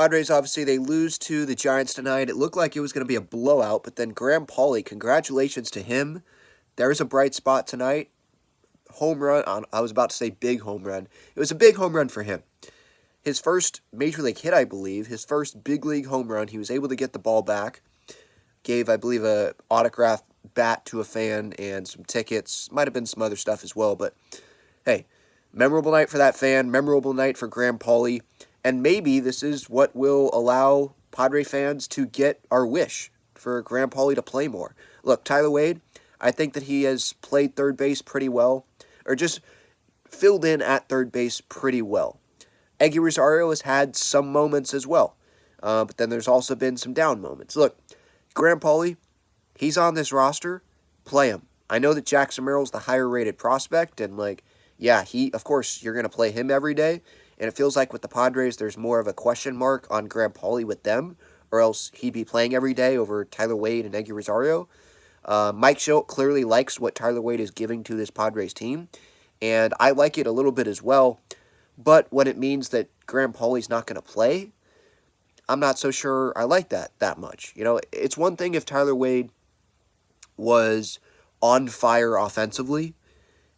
Padres, obviously, they lose to the Giants tonight. It looked like it was going to be a blowout, but then Graham Pauley, congratulations to him. There's a bright spot tonight. Home run, I was about to say big home run. It was a big home run for him. His first major league hit, I believe, his first big league home run. He was able to get the ball back. Gave, I believe, a autographed bat to a fan and some tickets. Might have been some other stuff as well, but hey, memorable night for that fan, memorable night for Graham Pauley, and maybe this is what will allow Padre fans to get our wish for Graham Pauley to play more. Look, Tyler Wade, I think that he has played third base pretty well, or just filled in at third base pretty well. Eggy Rosario has had some moments as well, but then there's also been some down moments. Look, Graham Pauley, he's on this roster, play him. I know that Jackson Merrill's the higher-rated prospect, and, yeah, of course, you're going to play him every day, and it feels like with the Padres, there's more of a question mark on Graham Pauley with them, or else he'd be playing every day over Tyler Wade and Eggy Rosario. Mike Shildt clearly likes what Tyler Wade is giving to this Padres team, and I like it a little bit as well, but when it means that Graham Pauley's not going to play, I'm not so sure I like that much. You know, it's one thing if Tyler Wade was on fire offensively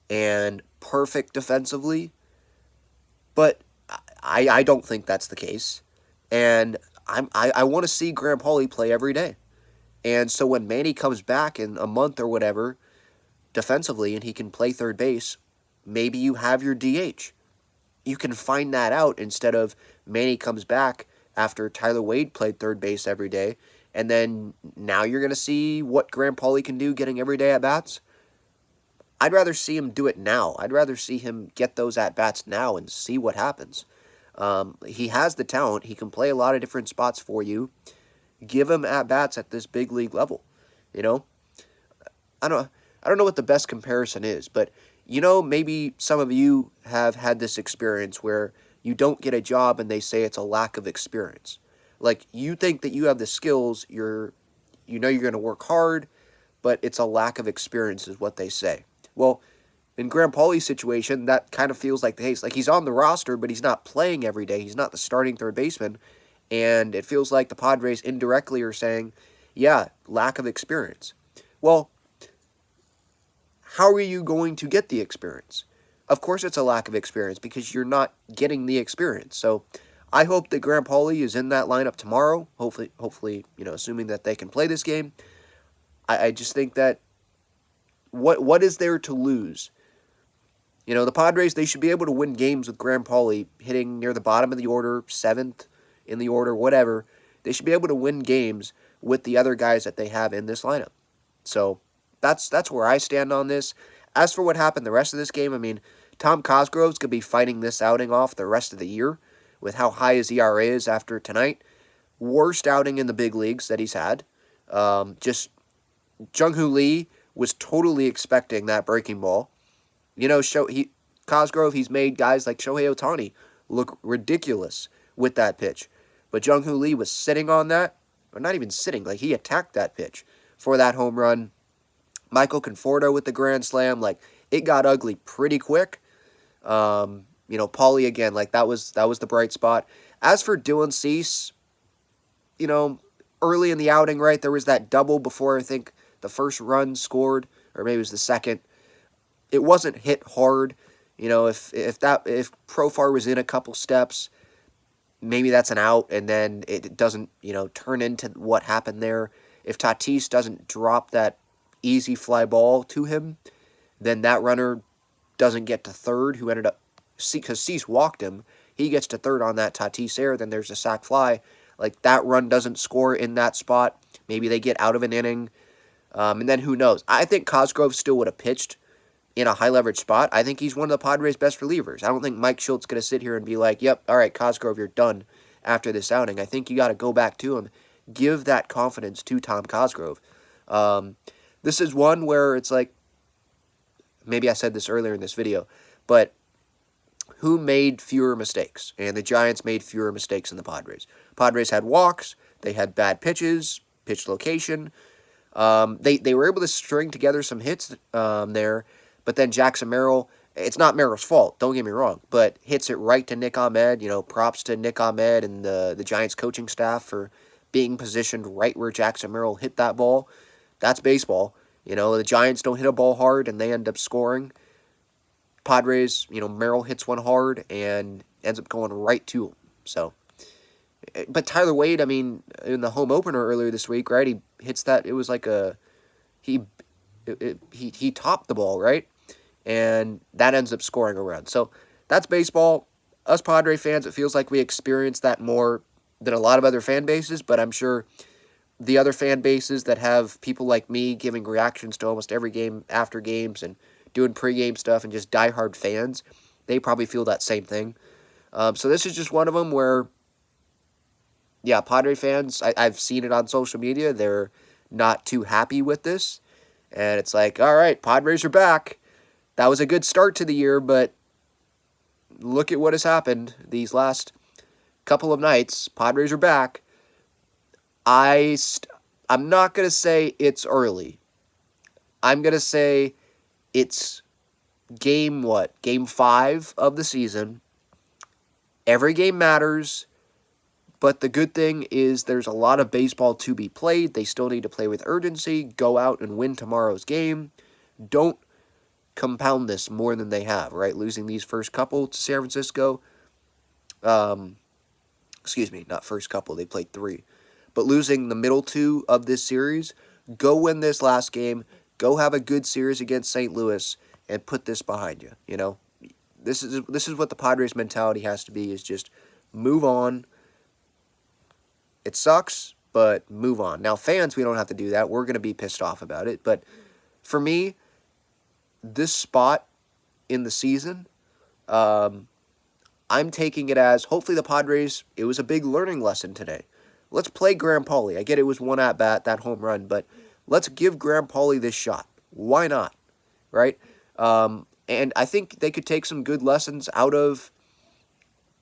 and perfect defensively, but I don't think that's the case. And I want to see Graham Pauley play every day. And so when Manny comes back in a month or whatever, defensively, and he can play third base, maybe you have your DH. You can find that out instead of Manny comes back after Tyler Wade played third base every day, and then now you're going to see what Graham Pauley can do getting everyday at-bats. I'd rather see him do it now. I'd rather see him get those at-bats now and see what happens. He has the talent. He can play a lot of different spots for you. Give him at-bats at this big league level. You know? I don't know what the best comparison is, but maybe some of you have had this experience where you don't get a job and they say it's a lack of experience. Like, you think that you have the skills, you're going to work hard, but it's a lack of experience is what they say. Well, in Graham Pauley's situation, that kind of feels like the case. Like, he's on the roster, but he's not playing every day. He's not the starting third baseman, and it feels like the Padres indirectly are saying, yeah, lack of experience. Well, how are you going to get the experience? Of course it's a lack of experience because you're not getting the experience. So I hope that Graham Pauley is in that lineup tomorrow. Hopefully, assuming that they can play this game. I just think that what is there to lose? The Padres, they should be able to win games with Graham Pauley hitting near the bottom of the order, 7th in the order, whatever. They should be able to win games with the other guys that they have in this lineup. So that's where I stand on this. As for what happened the rest of this game, I mean, Tom Cosgrove's going to be fighting this outing off the rest of the year with how high his ERA is after tonight. Worst outing in the big leagues that he's had. Just Jung-Hoo Lee was totally expecting that breaking ball. Cosgrove, he's made guys like Shohei Ohtani look ridiculous with that pitch. But Jung-Hoo Lee was sitting on that, or not even sitting, like he attacked that pitch for that home run. Michael Conforto with the grand slam, it got ugly pretty quick. Pauley again, that was the bright spot. As for Dylan Cease, early in the outing, right, there was that double before I think the first run scored, or maybe it was the second. It wasn't hit hard. If Profar was in a couple steps, maybe that's an out, and then it doesn't, turn into what happened there. If Tatis doesn't drop that easy fly ball to him, then that runner doesn't get to third, who ended up, because Cease walked him, he gets to third on that Tatis error, then there's a sac fly. That run doesn't score in that spot. Maybe they get out of an inning, and then who knows. I think Cosgrove still would have pitched in a high-leverage spot. I think he's one of the Padres' best relievers. I don't think Mike Shilt's going to sit here and be like, yep, all right, Cosgrove, you're done after this outing. I think you got to go back to him. Give that confidence to Tom Cosgrove. This is one where it's like, maybe I said this earlier in this video, but who made fewer mistakes? And the Giants made fewer mistakes than the Padres. Padres had walks, they had bad pitches, pitch location. They were able to string together some hits there, but then Jackson Merrill It's not Merrill's fault, don't get me wrong, but hits it right to Nick Ahmed. Props to Nick Ahmed and the Giants coaching staff for being positioned right where Jackson Merrill hit that ball. That's baseball. The Giants don't hit a ball hard and they end up scoring. Padres, Merrill hits one hard and ends up going right to him. So, but Tyler Wade, in the home opener earlier this week, right? He hits that. It was like he topped the ball, right? And that ends up scoring a run. So that's baseball. Us Padre fans, it feels like we experience that more than a lot of other fan bases, but I'm sure the other fan bases that have people like me giving reactions to almost every game after games and doing pregame stuff and just diehard fans, they probably feel that same thing. So this is just one of them where, yeah, Padre fans, I've seen it on social media. They're not too happy with this. And it's like, all right, Padres are back. That was a good start to the year, but look at what has happened these last couple of nights. Padres are back. I'm not going to say it's early. I'm going to say it's game 5 of the season. Every game matters, but the good thing is there's a lot of baseball to be played. They still need to play with urgency, go out and win tomorrow's game. Don't compound this more than they have, right? Losing these first couple to San Francisco. Excuse me, not first couple. They played 3. But losing the middle 2 of this series, go win this last game. Go have a good series against St. Louis and put this behind you. This is what the Padres mentality has to be, is just move on. It sucks, but move on. Now, fans, we don't have to do that. We're going to be pissed off about it. But for me, this spot in the season, I'm taking it as, hopefully the Padres, it was a big learning lesson today. Let's play Graham Pauley. I get it was one at-bat, that home run, but let's give Graham Pauley this shot. Why not? Right? And I think they could take some good lessons out of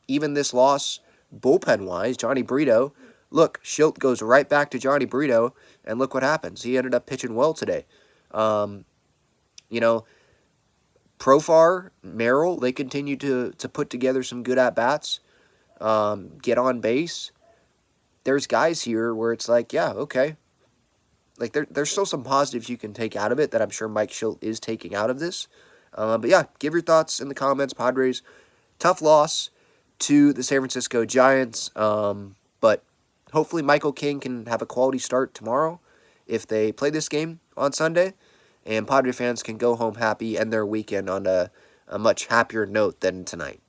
even this loss, bullpen-wise. Johnny Brito. Look, Schilt goes right back to Johnny Brito, and look what happens. He ended up pitching well today. Profar, Merrill, they continue to put together some good at-bats, get on base. There's guys here where it's like, yeah, okay. Like, there's still some positives you can take out of it that I'm sure Mike Schilt is taking out of this. But yeah, give your thoughts in the comments. Padres, tough loss to the San Francisco Giants. But hopefully Michael King can have a quality start tomorrow if they play this game on Sunday. And Padre fans can go home happy, end their weekend on a much happier note than tonight.